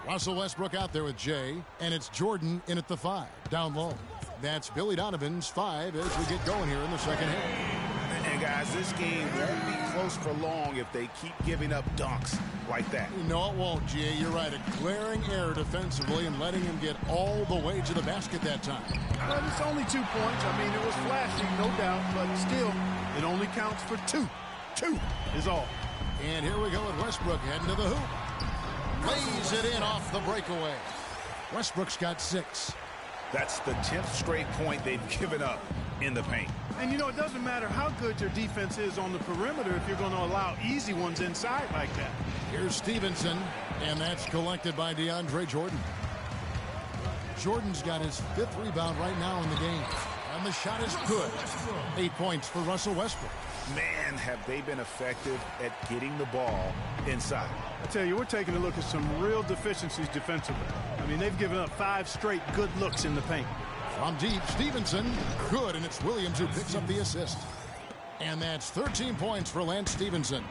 Russell Westbrook out there with Jay, and it's Jordan in at the 5, down low. That's Billy Donovan's 5 as we get going here in the second half. And guys, this game won't be close for long if they keep giving up dunks like that. No, it won't, Jay. You're right. A glaring error defensively and letting him get all the way to the basket that time. Well, it's only 2 points. I mean, it was flashy, no doubt, but still, it only counts for 2. 2 is all. And here we go with Westbrook heading to the hoop. Lays it in off the breakaway. Westbrook's got 6. That's the 10th straight point they've given up in the paint. And, you know, it doesn't matter how good your defense is on the perimeter if you're going to allow easy ones inside like that. Here's Stevenson, and that's collected by DeAndre Jordan. Jordan's got his 5th rebound right now in the game. And the shot is good. 8 points for Russell Westbrook. Man, have they been effective at getting the ball inside. I tell you, we're taking a look at some real deficiencies defensively. I mean, they've given up 5 straight good looks in the paint. From deep, Stevenson, good, and it's Williams who picks up the assist. And that's 13 points for Lance Stevenson.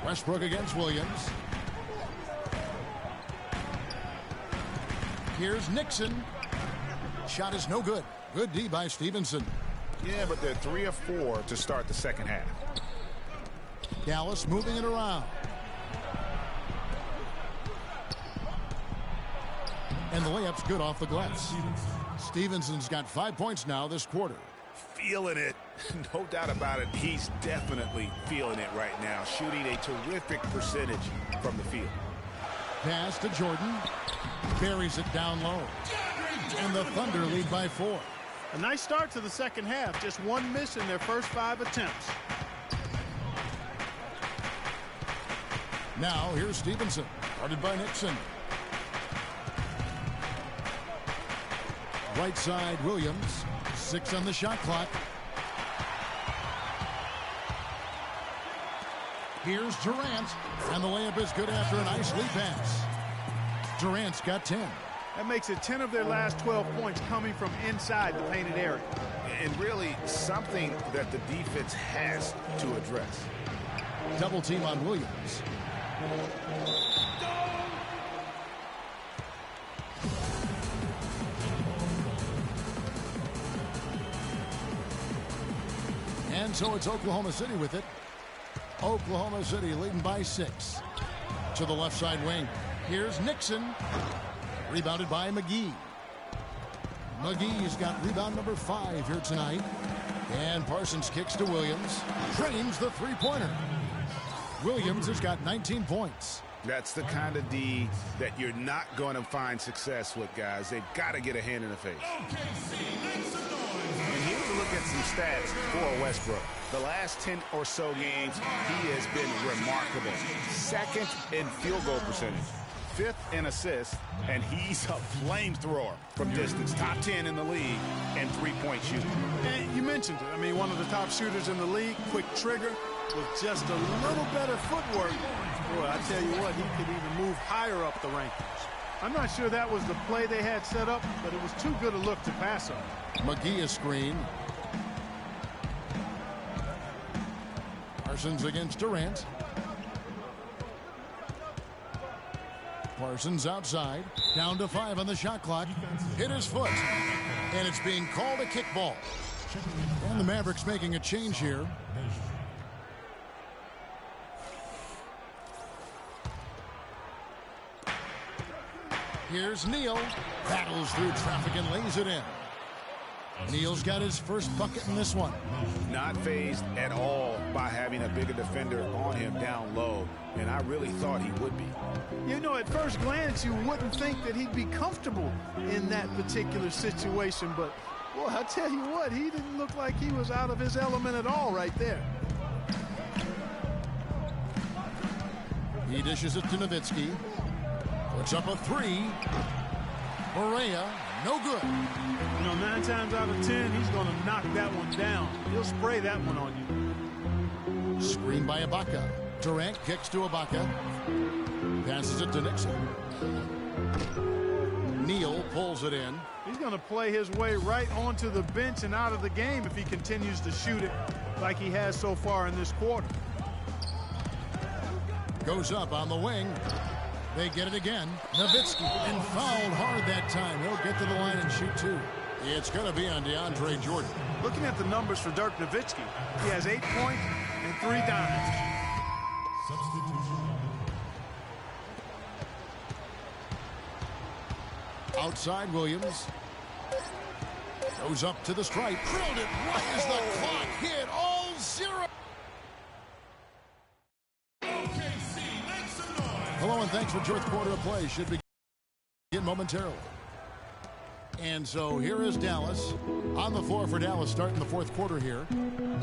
Westbrook against Williams. Here's Nixon. Shot is no good. Good D by Stevenson. Yeah, but they're 3 of 4 to start the second half. Dallas moving it around. And the layup's good off the glass. Stevenson's got 5 points now this quarter. Feeling it. No doubt about it. He's definitely feeling it right now. Shooting a terrific percentage from the field. Pass to Jordan. Buries it down low. And the Thunder lead by 4. A nice start to the second half. Just 1 miss in their first 5 attempts. Now here's Stevenson. Guarded by Nixon. Right side, Williams. 6 on the shot clock. Here's Durant. And the layup is good after a nice lead pass. Durant's got 10. That makes it 10 of their last 12 points coming from inside the painted area. And really something that the defense has to address. Double team on Williams. And so it's Oklahoma City with it. Oklahoma City leading by 6. To the left side wing. Here's Nixon. Rebounded by McGee. McGee's got rebound number 5 here tonight. And Parsons kicks to Williams. Drains the three-pointer. Williams has got 19 points. That's the kind of D that you're not going to find success with, guys. They've got to get a hand in the face. And here's a look at some stats for Westbrook. The last 10 or so games, he has been remarkable. 2nd in field goal percentage. 5th in assists, and he's a flamethrower from distance. Top 10 in the league and 3-point shooting. And you mentioned it. I mean, one of the top shooters in the league, quick trigger, with just a little better footwork. Boy, I tell you what, he could even move higher up the rankings. I'm not sure that was the play they had set up, but it was too good a look to pass on. McGee is screen. Parsons against Durant. Parsons outside. Down to 5 on the shot clock. Hit his foot. And it's being called a kickball. And the Mavericks making a change here. Here's Neal. Battles through traffic and lays it in. Neal's got his first bucket in this one. Not fazed at all by having a bigger defender on him down low, and I really thought he would be. You know, at first glance, you wouldn't think that he'd be comfortable in that particular situation, but, boy, I tell you what, he didn't look like he was out of his element at all right there. He dishes it to Nowitzki. Puts up a 3. Barea, no good. You know, 9 times out of 10, he's going to knock that one down. He'll spray that one on you. Screen by Ibaka. Durant kicks to Ibaka. Passes it to Nixon. Neal pulls it in. He's going to play his way right onto the bench and out of the game if he continues to shoot it like he has so far in this quarter. Goes up on the wing. They get it again. Nowitzki, and fouled hard that time. He'll get to the line and shoot two. It's going to be on DeAndre Jordan. Looking at the numbers for Dirk Nowitzki, he has 8 points and 3 dimes. Outside Williams. Goes up to the stripe. Drilled it right as the clock hit. All zero. Hello and thanks for fourth quarter of play. Should begin momentarily. And so here is Dallas on the floor for Dallas starting the fourth quarter here.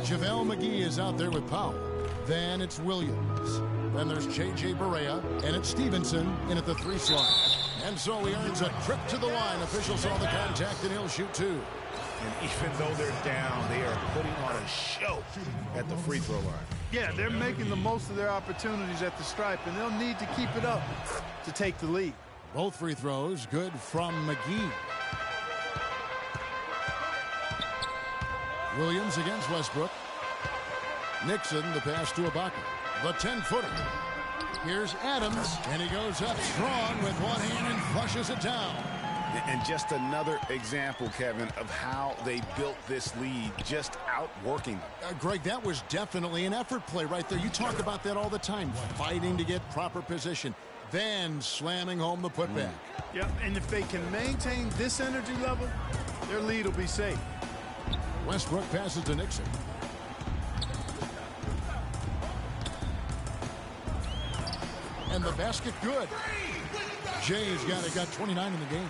JaVale McGee is out there with Powell. Then it's Williams. Then there's J.J. Barea. And it's Stevenson in at the 3 slot. And so he earns a trip to the line. Officials saw the contact and he'll shoot 2. And even though they're down, they are putting on a show at the free throw line. Yeah, they're making the most of their opportunities at the stripe, and they'll need to keep it up to take the lead. Both free throws good from McGee. Williams against Westbrook. Nixon, the pass to Ibaka. The 10-footer. Here's Adams, and he goes up strong with one hand and flushes it down. And just another example, Kevin, of how they built this lead, just outworking them. Greg, that was definitely an effort play right there. You talk about that all the time, fighting to get proper position, then slamming home the putback. Yep, and if they can maintain this energy level, their lead will be safe. Westbrook passes to Nixon. And the basket good. Jay's got 29 in the game.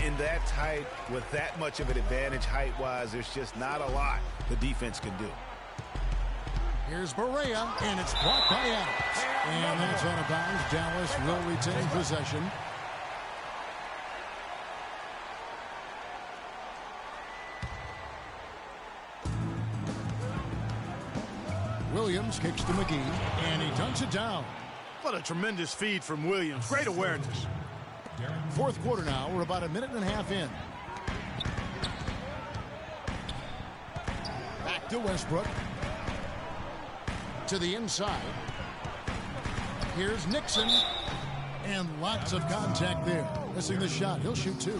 In that tight, with that much of an advantage height-wise, there's just not a lot the defense can do. Here's Barea, and it's blocked by Adams. And that's out of bounds. Dallas will retain possession. Williams kicks to McGee, and he dunks it down. What a tremendous feed from Williams. Great awareness. Fourth quarter now. We're about a minute and a half in. Back to Westbrook. To the inside. Here's Nixon. And lots of contact there. Missing the shot. He'll shoot 2.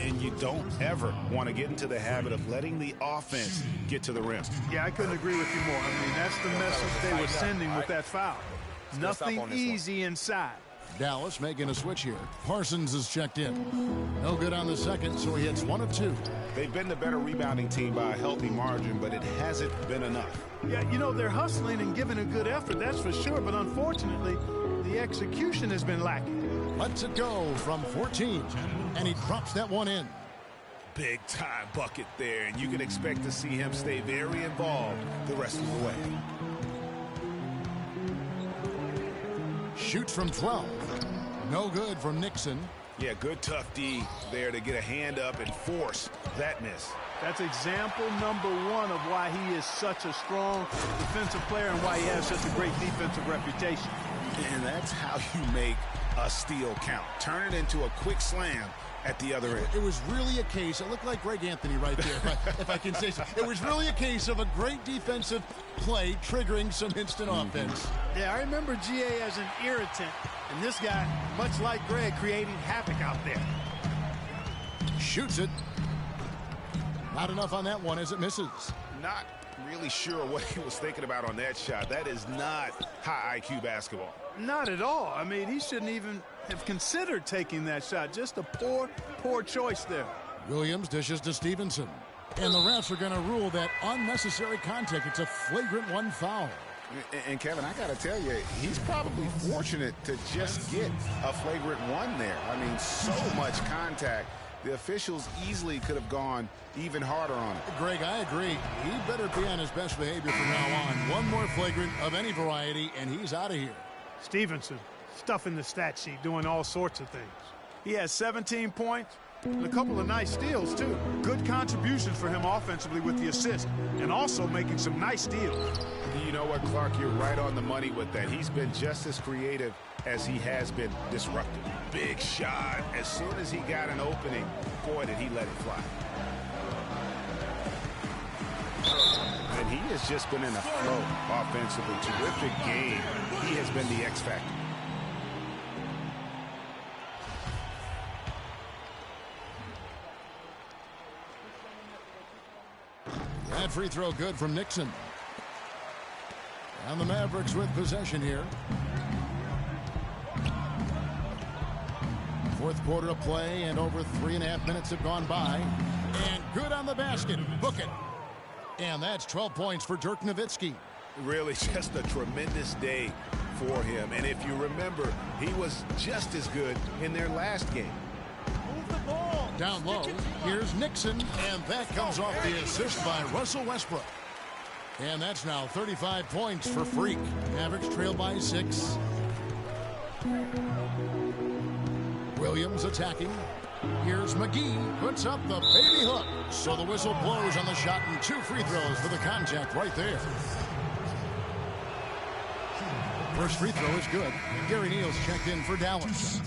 And you don't ever want to get into the habit of letting the offense get to the rim. Yeah, I couldn't agree with you more. I mean, that's the message they were sending with that foul. Nothing easy inside. Dallas making a switch here. Parsons is checked in. No good on the second, so he hits 1 of 2. They've been the better rebounding team by a healthy margin, but it hasn't been enough. Yeah, you know, they're hustling and giving a good effort, that's for sure, but unfortunately, the execution has been lacking. Lets it go from 14, and he drops that one in. Big time bucket there, and you can expect to see him stay very involved the rest of the way. Shoots from 12. No good from Nixon. Yeah, good tough D there to get a hand up and force that miss. That's example number 1 of why he is such a strong defensive player and why he has such a great defensive reputation. And that's how you make a steal count. Turn it into a quick slam at the other end. It was really a case, it looked like Greg Anthony right there, if I can say so. It was really a case of a great defensive play triggering some instant offense. Yeah, I remember GA as an irritant, and this guy, much like Greg, creating havoc out there. Shoots it. Not enough on that one as it misses. Not really sure what he was thinking about on that shot. That is not high IQ basketball. Not at all. I mean, he shouldn't even have considered taking that shot. Just a poor choice there. Williams dishes to Stevenson. And the refs are going to rule that unnecessary contact. It's a flagrant 1 foul. And Kevin, I got to tell you, he's probably fortunate to just get a flagrant 1 there. I mean, so much contact. The officials easily could have gone even harder on it. Greg, I agree. He better be on his best behavior from now on. One more flagrant of any variety, and he's out of here. Stevenson, stuffing the stat sheet, doing all sorts of things. He has 17 points and a couple of nice steals, too. Good contributions for him offensively with the assist, and also making some nice steals. You know what, Clark? You're right on the money with that. He's been just as creative as he has been disruptive. Big shot. As soon as he got an opening, boy, did he let it fly. And he has just been in a flow offensively. Terrific game. He has been the X factor. That free throw good from Nixon. And the Mavericks with possession here. Fourth quarter of play, and over 3.5 minutes have gone by. And good on the basket. Book it. And that's 12 points for Dirk Nowitzki. Really just a tremendous day for him. And if you remember, he was just as good in their last game. Move the ball. Down low, here's Nixon, and that comes off the assist by Russell Westbrook. And that's now 35 points for Freak. Mavericks trail by 6. Williams attacking. Here's McGee, puts up the baby hook. So the whistle blows on the shot, and 2 free throws for the contact right there. First free throw is good. Gary Neal's checked in for Dallas.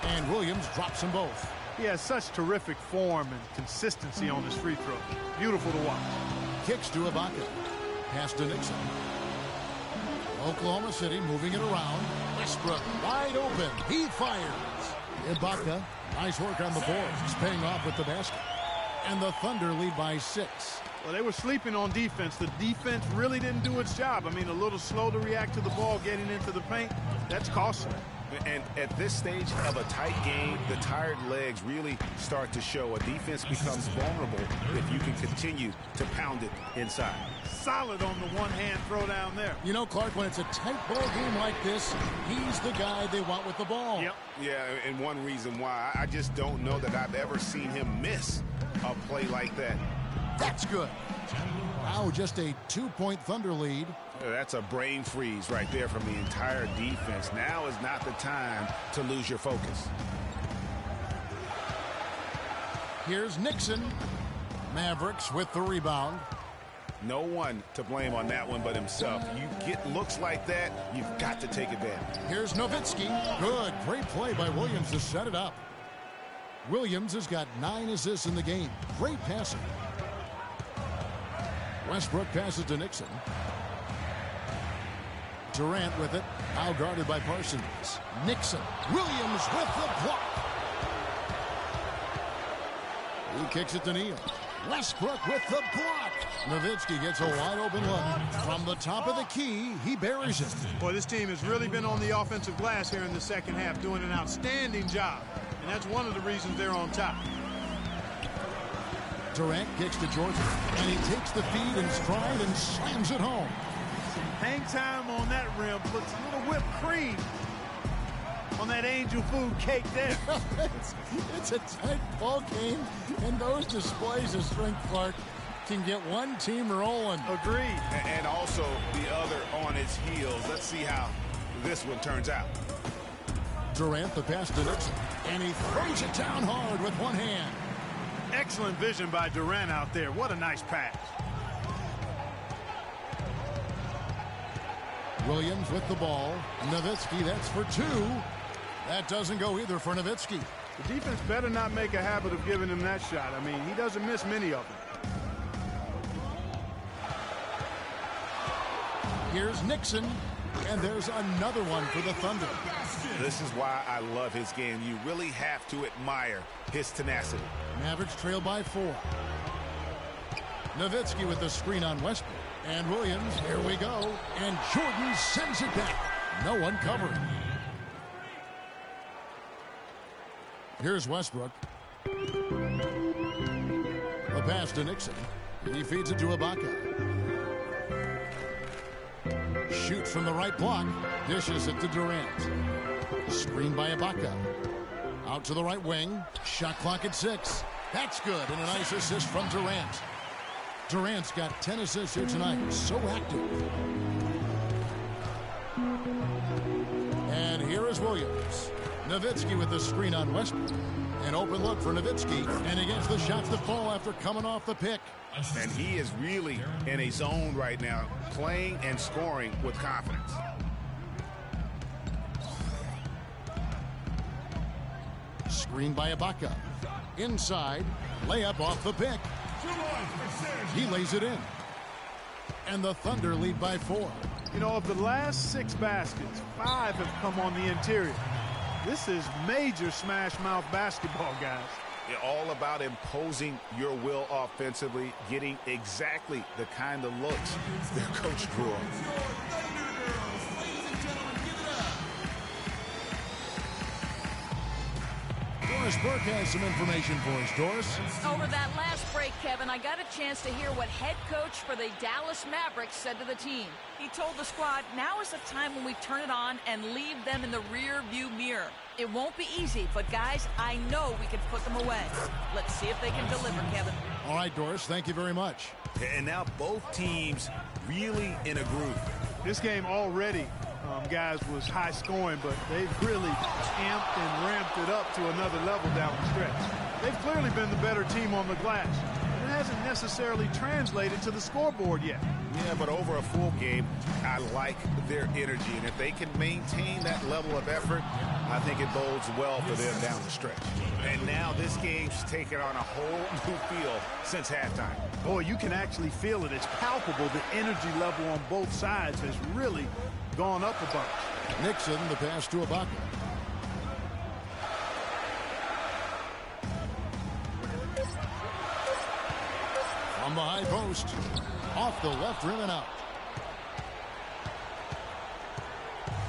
And Williams drops them both. He has such terrific form and consistency on his free throw. Beautiful to watch. Kicks to Ibaka. Pass to Nixon. Oklahoma City moving it around. Westbrook wide open. He fires. Ibaka, nice work on the boards. Paying off with the basket. And the Thunder lead by 6. Well, they were sleeping on defense. The defense really didn't do its job. I mean, a little slow to react to the ball getting into the paint. That's costly. And at this stage of a tight game, the tired legs really start to show. A defense becomes vulnerable if you can continue to pound it inside. Solid on the one-hand throw down there. You know, Clark, when it's a tight ball game like this, he's the guy they want with the ball. Yep. Yeah, and one reason why, I just don't know that I've ever seen him miss a play like that. That's good. Now just a 2-point Thunder lead. That's a brain freeze right there from the entire defense. Now is not the time to lose your focus. Here's Nixon. Mavericks with the rebound. No one to blame on that one but himself. You get looks like that, you've got to take advantage. Here's Nowitzki. Good. Great play by Williams to set it up. Williams has got 9 assists in the game. Great passing. Westbrook passes to Nixon. Durant with it. Now guarded by Parsons. Nixon. Williams with the block. He kicks it to Neal. Westbrook with the block. Nowitzki gets a wide open look. From the top of the key, he buries it. Boy, this team has really been on the offensive glass here in the second half, doing an outstanding job. And that's one of the reasons they're on top. Durant kicks to Jordan, and he takes the feed in stride and slams it home. Hang time on that rim, puts a little whipped cream on that angel food cake there. It's a tight ball game, and those displays of strength, Clark, can get one team rolling. Agreed. And also the other on its heels. Let's see how this one turns out. Durant the pass to Nixon, and he throws it down hard with one hand. Excellent vision by Durant out there. What a nice pass. Williams with the ball. Nowitzki, that's for 2. That doesn't go either for Nowitzki. The defense better not make a habit of giving him that shot. I mean, he doesn't miss many of them. Here's Nixon, and there's another one for the Thunder. This is why I love his game. You really have to admire his tenacity. Mavericks trail by 4. Nowitzki with the screen on Westbrook. And Williams, here we go. And Jordan sends it back. No one covering. Here's Westbrook. The pass to Nixon. He feeds it to Ibaka. Shoots from the right block. Dishes it to Durant. Screened by Ibaka. Out to the right wing. Shot clock at 6. That's good. And a nice assist from Durant. Durant's got 10 assists here tonight. So active. And here is Williams. Nowitzki with the screen on Westbrook. An open look for Nowitzki. And he gets the shots to fall after coming off the pick. And he is really in a zone right now, playing and scoring with confidence. Screen by Ibaka. Inside. Layup off the pick. He lays it in. And the Thunder lead by 4. You know, of the last 6 baskets, 5 have come on the interior. This is major smash mouth basketball, guys. All about imposing your will offensively, getting exactly the kind of looks their coach drew up. Doris Burke has some information for us. Doris? Over that last break, Kevin, I got a chance to hear what head coach for the Dallas Mavericks said to the team. He told the squad, now is the time when we turn it on and leave them in the rear view mirror. It won't be easy, but guys, I know we can put them away. Let's see if they can deliver, Kevin. All right, Doris, thank you very much. And now both teams really in a groove. This game already, guys, was high scoring, but they've really amped and ramped it up to another level down the stretch. They've clearly been the better team on the glass. It hasn't necessarily translated to the scoreboard yet. Yeah, but over a full game, I like their energy. And if they can maintain that level of effort, I think it bodes well for them down the stretch. And now this game's taken on a whole new feel since halftime. Boy, you can actually feel it. It's palpable. The energy level on both sides has really gone up a bunch. Nixon, the pass to Ibaka. From the high post. Off the left rim and out.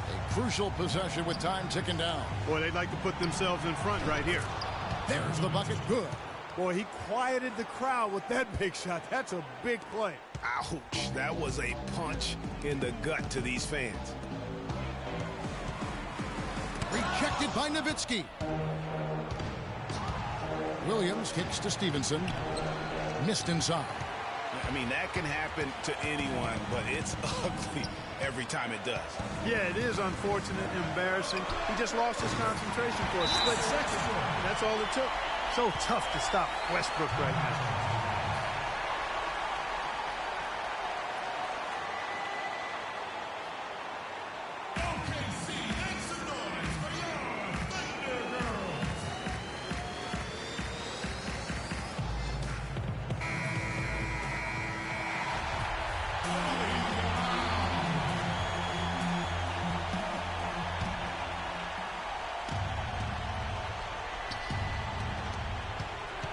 A crucial possession with time ticking down. Boy, they'd like to put themselves in front right here. There's the bucket. Good. Boy, he quieted the crowd with that big shot. That's a big play. Ouch. That was a punch in the gut to these fans. Rejected by Nowitzki. Williams kicks to Stevenson. Missed inside. I mean, that can happen to anyone, but it's ugly every time it does. Yeah, it is unfortunate and embarrassing. He just lost his concentration for a split second. That's all it took. So tough to stop Westbrook right now.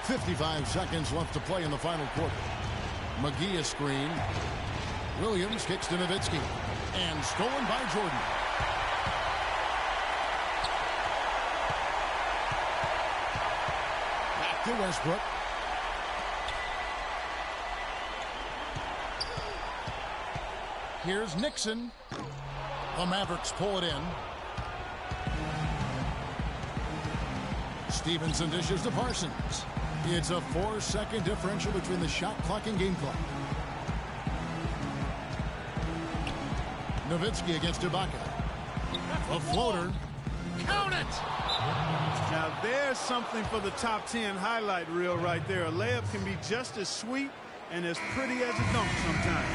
.55 seconds left to play in the final quarter. McGee is screen. Williams kicks to Nowitzki. And stolen by Jordan. Back to Westbrook. Here's Nixon. The Mavericks pull it in. Stevenson dishes to Parsons. It's a 4-second differential between the shot clock and game clock. Nowitzki against Ibaka. A floater. Count it! Now there's something for the top 10 highlight reel right there. A layup can be just as sweet and as pretty as a dunk sometimes.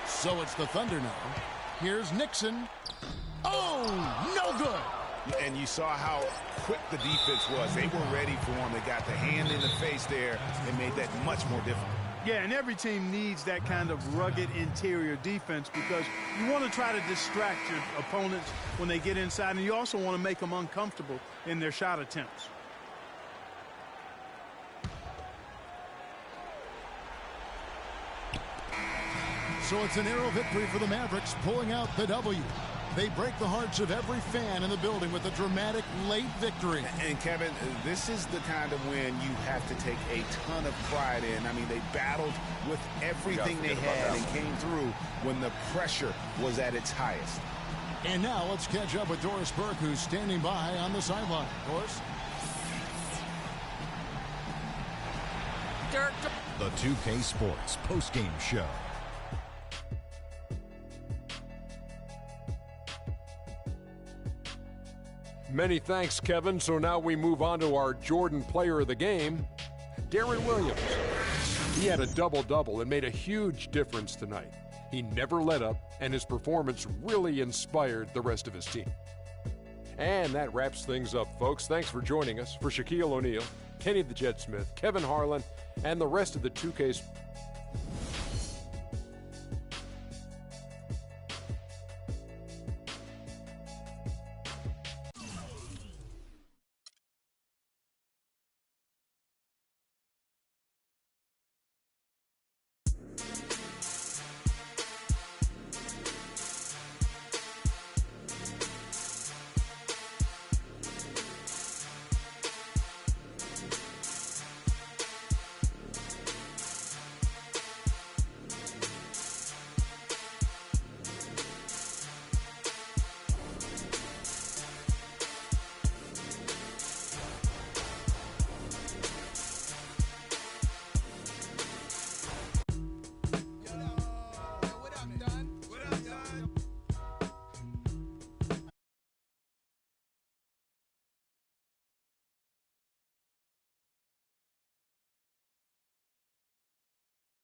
So it's the Thunder now. Here's Nixon. Oh, no good. And you saw how quick the defense was. They were ready for him. They got the hand in the face there and made that much more difficult. Yeah, and every team needs that kind of rugged interior defense because you want to try to distract your opponents when they get inside, and you also want to make them uncomfortable in their shot attempts. So it's a narrow victory for the Mavericks, pulling out the W. They break the hearts of every fan in the building with a dramatic late victory. And Kevin, this is the kind of win you have to take a ton of pride in. I mean, they battled with everything they had and came through when the pressure was at its highest. And now let's catch up with Doris Burke, who's standing by on the sideline. Doris? Dirk. The 2K Sports postgame show. Many thanks, Kevin. So now we move on to our Jordan player of the game, Darren Williams. He had a double-double and made a huge difference tonight. He never let up, and his performance really inspired the rest of his team. And that wraps things up, folks. Thanks for joining us. For Shaquille O'Neal, Kenny the Jet Smith, Kevin Harlan, and the rest of the 2K